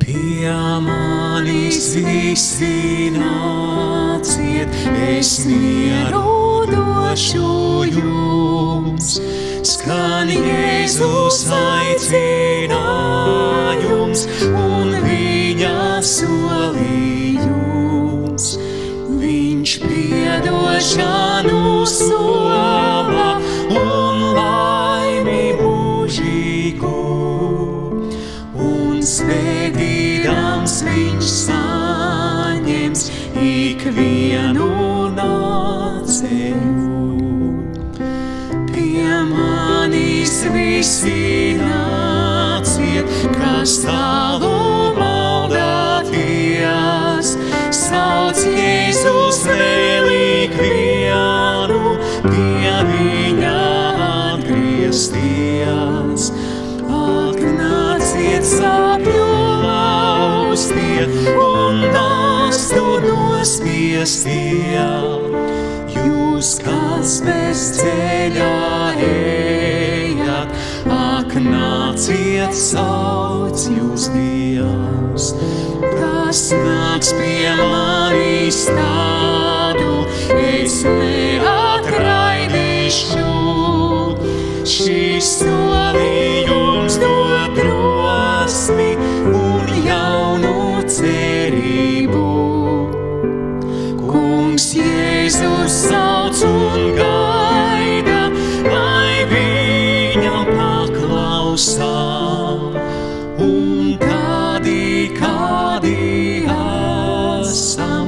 Pie manis visi nāciet, es mieru došu jums. Skan Jēzus aicinājums un viņa solījums. Viņš piedošanu sola un laimi mūžīgu. Un svētīdams viņš saņems ikvienu nācēju. Pie manis visi nāciet, kas tālu maldāties, sauc Jēzus vēl ikvienu, pie viņa atgriezties. Ak, nāciet sāpju laustie un nastu nospiestie, jūs, kas bez ceļā ejat, ak, nāciet, sauc jūs Dievs. Kas nāks pie manis tādu, es neatraidīšu. Šis solījums dod drosmi un jaunu cerību. Kungs Jēzus sauc un gaida, lai viņam paklausām. Un tādi, kādi esam,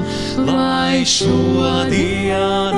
lai šodien